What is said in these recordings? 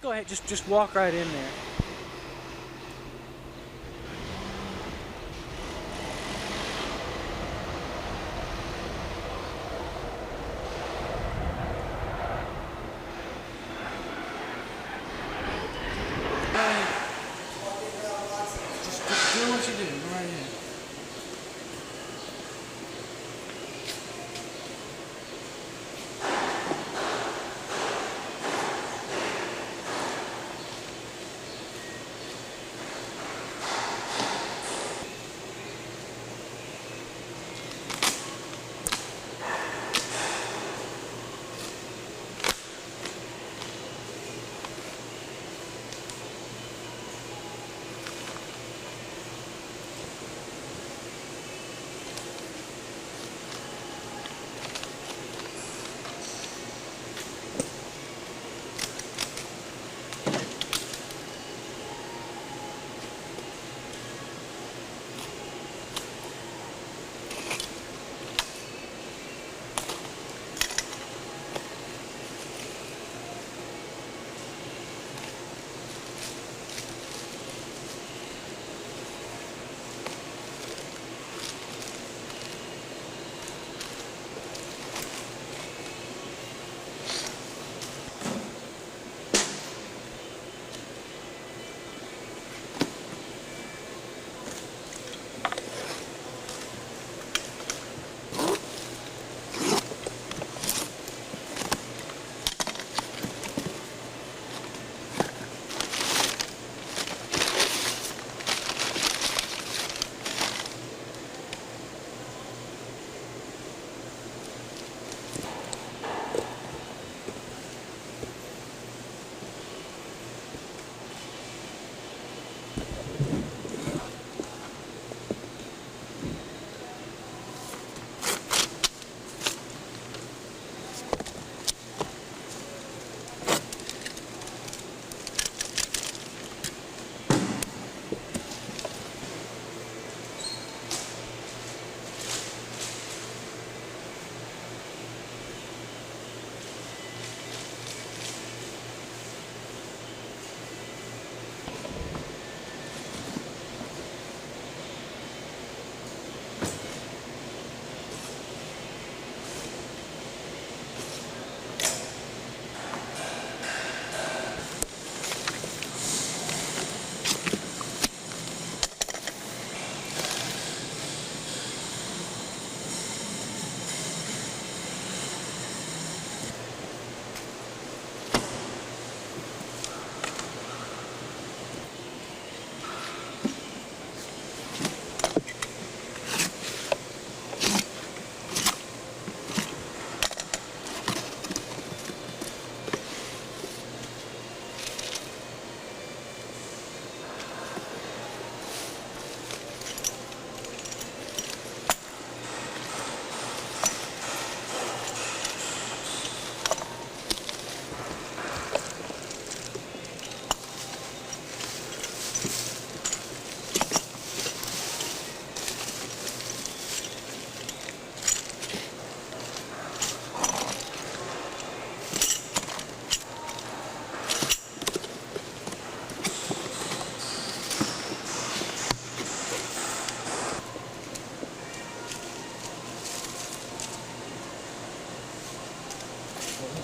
Go ahead, just walk right in there. Just do what you do. Go right in.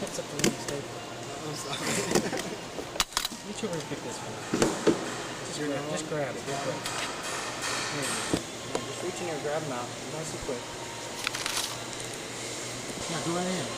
Picks up the wrong staple. I'm sorry. You two are pick this one up. Just grab it. Just quick. Here you go. Yeah, just reach in here, grab them out. Nice and quick. Yeah, go right in.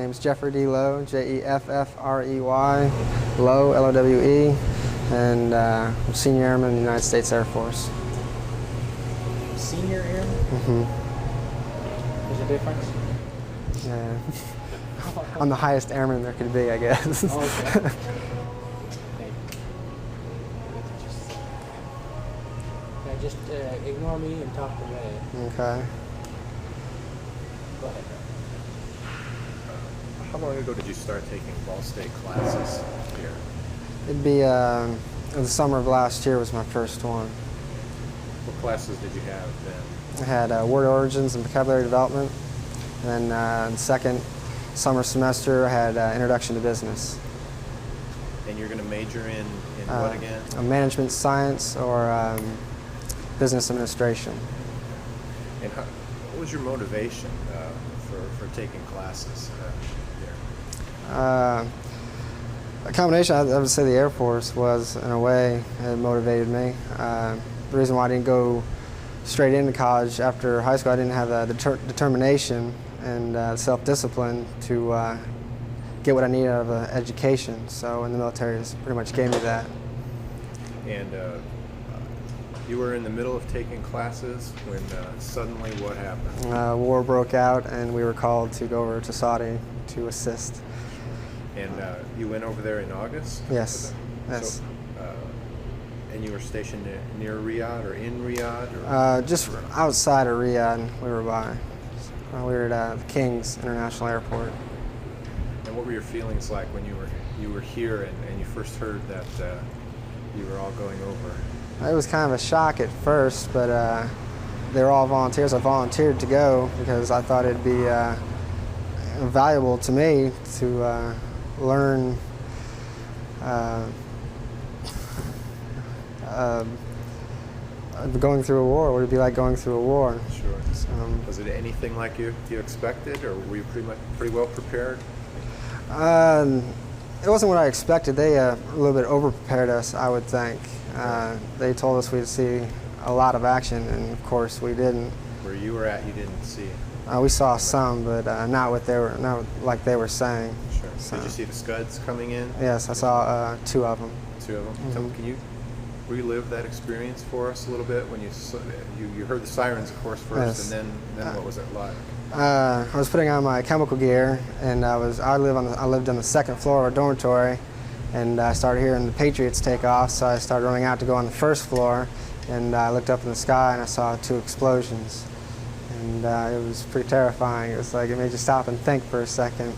name's Jeffrey D. Lowe, Jeffrey, Lowe, Lowe, and I'm Senior Airman in the United States Air Force. Senior Airman? Mm-hmm. There's a difference? Yeah. I'm the highest airman there could be, I guess. Oh, okay. Just ignore me and talk to me. Okay. Go ahead. How long ago did you start taking ball state classes here? It'd be the summer of last year was my first one. What classes did you have then? I had word origins and vocabulary development, and then the second summer semester I had introduction to business. And you're going to major in what again? Management science or business administration. And what was your motivation for taking classes here? A combination, I would say the Air Force was, in a way, it motivated me. The reason why I didn't go straight into college after high school, I didn't have the determination and self-discipline to get what I needed out of an education. So in the military, it pretty much gave me that. And you were in the middle of taking classes when suddenly what happened? War broke out, and we were called to go over to Saudi to assist. And you went over there in August? Yes. Yes. So, and you were stationed near Riyadh or in Riyadh? Or? Just outside of Riyadh, we were by. We were at the King's International Airport. And what were your feelings like when you were here and you first heard that you were all going over? It was kind of a shock at first, but they were all volunteers. I volunteered to go because I thought it'd be valuable to me to learn going through a war. What it'd be like going through a war. Sure. Was it anything like you expected, or were you pretty well prepared? It wasn't what I expected. They a little bit over-prepared us, I would think. They told us we'd see a lot of action, and of course we didn't. Where you were at, you didn't see. We saw some, but not like they were saying. Sure. So. Did you see the Scuds coming in? Yes, I saw 2 of them. 2 of them. Mm-hmm. So can you relive that experience for us a little bit when you heard the sirens, of course, first, yes. and then what was it like? I was putting on my chemical gear, and I lived on the 2nd floor of a dormitory, and I started hearing the Patriots take off, so I started running out to go on the 1st floor, and I looked up in the sky and I saw 2 explosions, and it was pretty terrifying. It was like it made you stop and think for a second.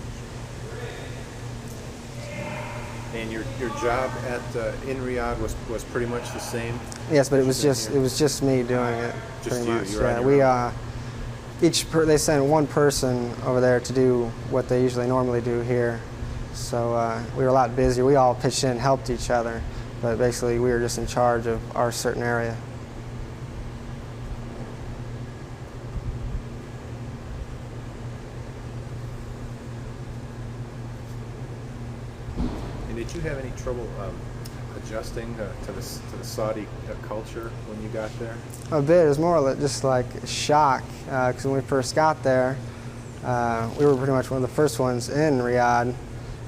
And your job at in Riyadh was pretty much the same? Yes, but it was just me doing it. Just pretty you. much. You were on We your own. they sent one person over there to do what they usually normally do here. So we were a lot busier. We all pitched in and helped each other, but basically we were just in charge of our certain area. And did you have any trouble adjusting to the Saudi culture when you got there? A bit. It was more just like shock, because when we first got there, we were pretty much one of the first ones in Riyadh,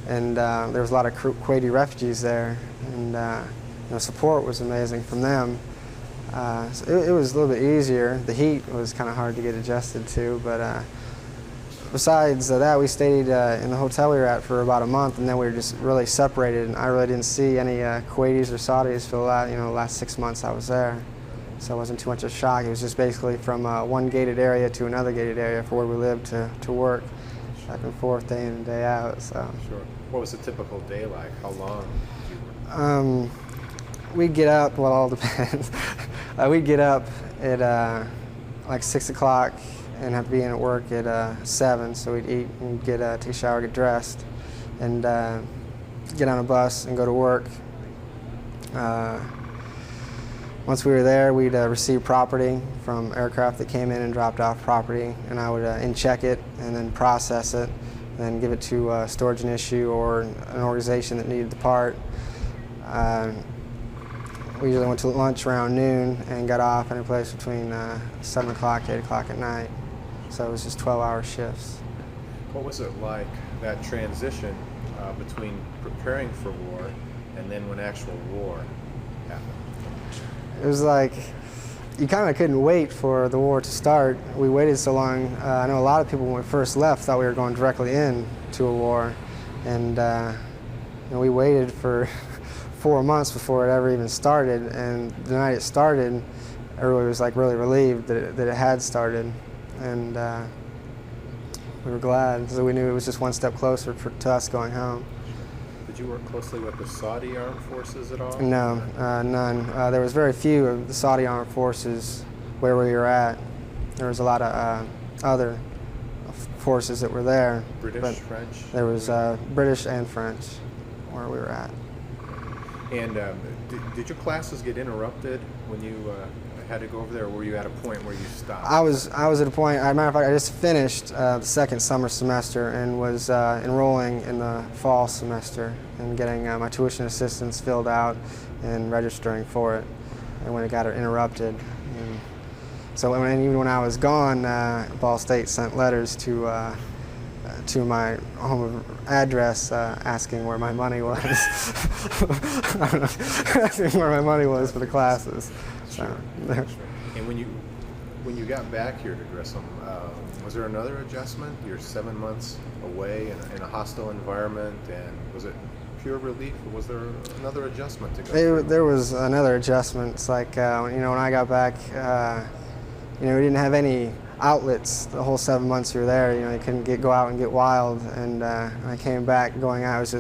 and there was a lot of Kuwaiti refugees there, and support was amazing from them. So it was a little bit easier. The heat was kind of hard to get adjusted to, but besides that, we stayed in the hotel we were at for about a month, and then we were just really separated, and I really didn't see any Kuwaitis or Saudis for the last 6 months I was there. So it wasn't too much of a shock. It was just basically from one gated area to another gated area for where we lived to work, back and forth, day in and day out. So. Sure. What was a typical day like? How long did you work? We'd get up, well, it all depends. We'd get up at like 6 o'clock and have to be in at work at 7, so we'd eat and take a shower, get dressed, and get on a bus and go to work. Once we were there, we'd receive property from aircraft that came in and dropped off property, and I would in-check it and then process it, and then give it to storage and issue or an organization that needed the part. We usually went to lunch around noon and got off any place between 7 o'clock to 8 o'clock at night. So it was just 12-hour shifts. What was it like that transition between preparing for war and then when actual war happened? It was like you kind of couldn't wait for the war to start. We waited so long. I know a lot of people when we first left thought we were going directly into a war, and we waited for 4 months before it ever even started. And the night it started, everybody was like really relieved that it had started, and we were glad, so we knew it was just one step closer to us going home. Did you work closely with the Saudi armed forces at all? No, none. There was very few of the Saudi armed forces where we were at. There was a lot of other forces that were there. British, French? There was British and French where we were at. And did your classes get interrupted when you had to go over there, or were you at a point where you stopped? I was at a point, as a matter of fact, I just finished the second summer semester and was enrolling in the fall semester and getting my tuition assistance filled out and registering for it, and when it got interrupted. And so even when I was gone, Ball State sent letters to my home address asking where my money was. I don't know, asking where my money was for the classes. Sure. And when you got back here to Grissom, was there another adjustment? You're 7 months away in a hostile environment, and was it pure relief, or was there another adjustment to go through? There was another adjustment. It's like when I got back, we didn't have any outlets the whole 7 months you were there. You couldn't go out and get wild. And when I came back, going out, it was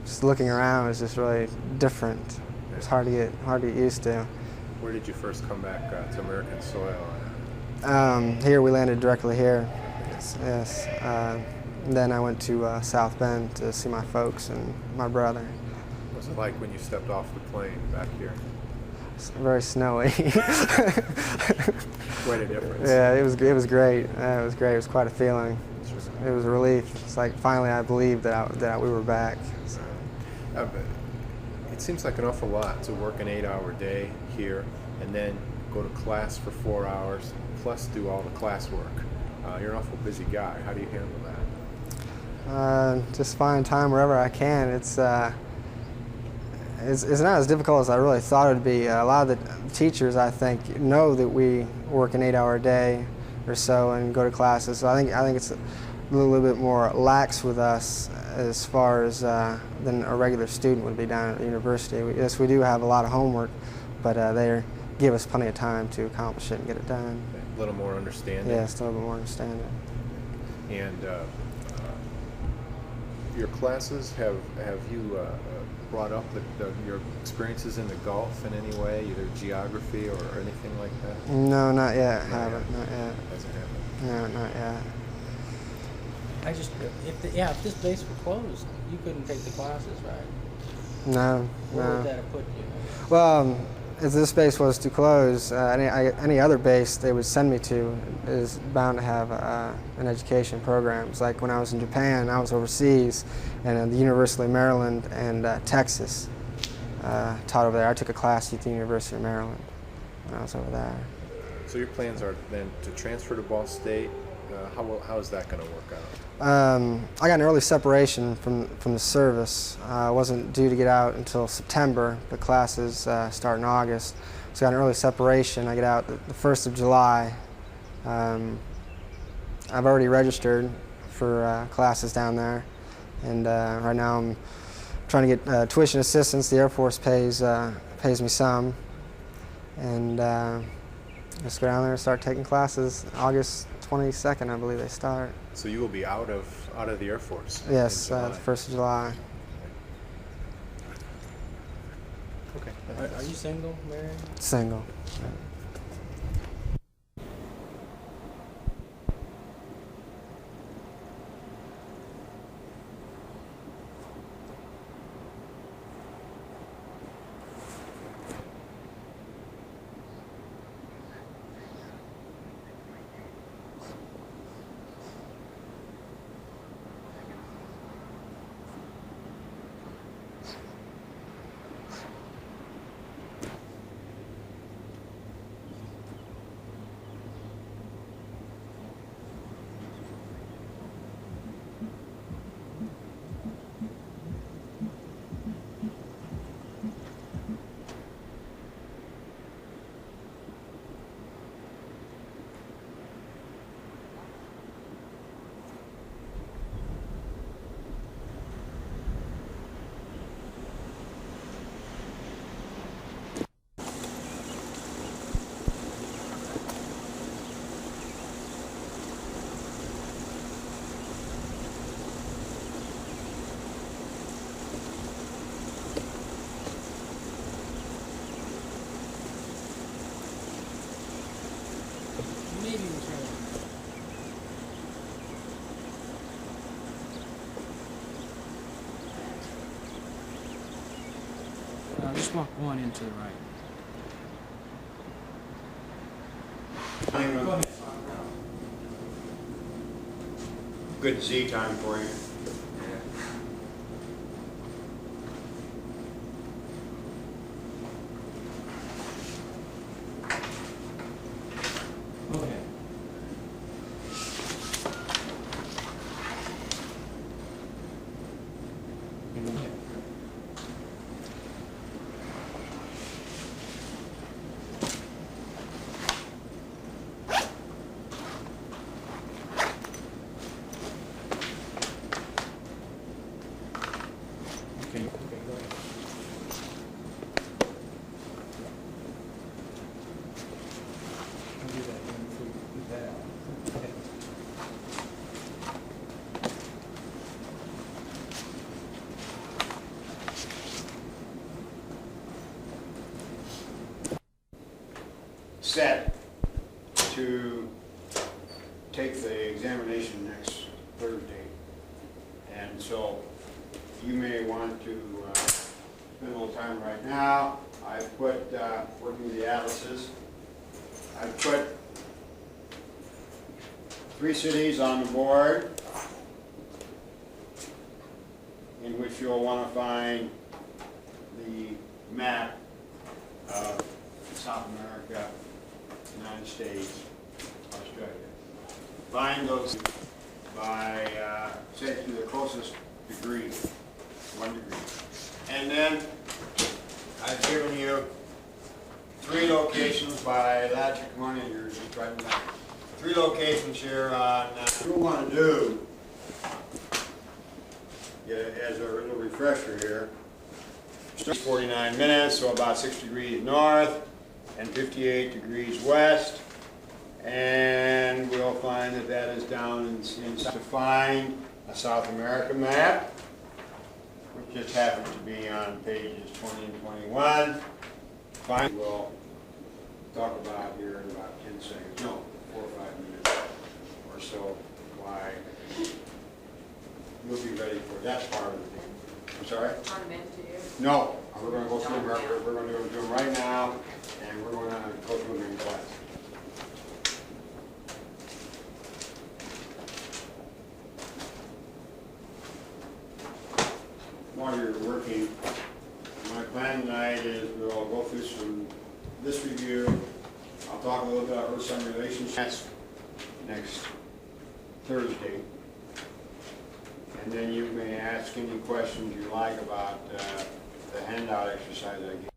just looking around. It was just really different. It was hard to get used to. Where did you first come back to American soil? Here, we landed directly here. Yes. Then I went to South Bend to see my folks and my brother. What was it like when you stepped off the plane back here? It's very snowy. Quite a difference. Yeah, it was great. It was great. It was quite a feeling. It was a relief. It's like finally I believed that we were back. So. It seems like an awful lot to work an 8-hour day here and then go to class for 4 hours plus do all the classwork. You're an awful busy guy. How do you handle that? Just find time wherever I can. It's not as difficult as I really thought it would be. A lot of the teachers, I think, know that we work an 8-hour day or so and go to classes. So I think it's a little bit more lax with us as far as than a regular student would be down at the university. Yes, we do have a lot of homework, but they give us plenty of time to accomplish it and get it done. A little more understanding. Yes, a little bit more understanding. And your classes, have you brought up your experiences in the Gulf in any way, either geography or anything like that? No, not yet. Haven't. Not yet. Hasn't happened. No, not yet. If this base were closed, you couldn't take the classes, right? No. Where would that have put you? Well, if this base was to close, any other base they would send me to is bound to have an education program. It's like when I was in Japan, I was overseas, and at the University of Maryland and Texas taught over there. I took a class at the University of Maryland when I was over there. So your plans are then to transfer to Ball State. How is that going to work out? I got an early separation from the service. I wasn't due to get out until September. The classes start in August. So I got an early separation. I get out the 1st of July. I've already registered for classes down there. And right now I'm trying to get tuition assistance. The Air Force pays me some. And just go down there and start taking classes. August 22nd, I believe they start. So you will be out of the Air Force? Yes, the 1st of July. Okay. Are you single, married? Single. Just walk one into the right. Good Z time for you. Okay. Okay, go ahead. I'll do that then before you put that out. Okay. Set to take the examination next Thursday. And so you may want to spend a little time right now. I've put, working with the atlases, I've put 3 cities on the board in which you'll want to find the map of South America, United States, Australia. Find those by, say, to the closest degree, 1 degree. And then I've given you 3 locations by latitude. Come on in here, just right in back. 3 locations here on, you'll want to do, as a little refresher here, 49 minutes, so about 6 degrees north and 58 degrees west. And we'll find that that is down in to find a South America map, which just happens to be on pages 20 and 21. We'll talk about here in about 10 seconds, no, 4 or 5 minutes or so, why we'll be ready for that part of the thing. I'm sorry? Ornament to you? No, we're going to go through them, we're going to do them right now, and we're going to go through them in class. While you're working, my plan tonight is we'll go through this review. I'll talk a little bit about Earth-Sun relationships next Thursday. And then you may ask any questions you like about the handout exercise I gave.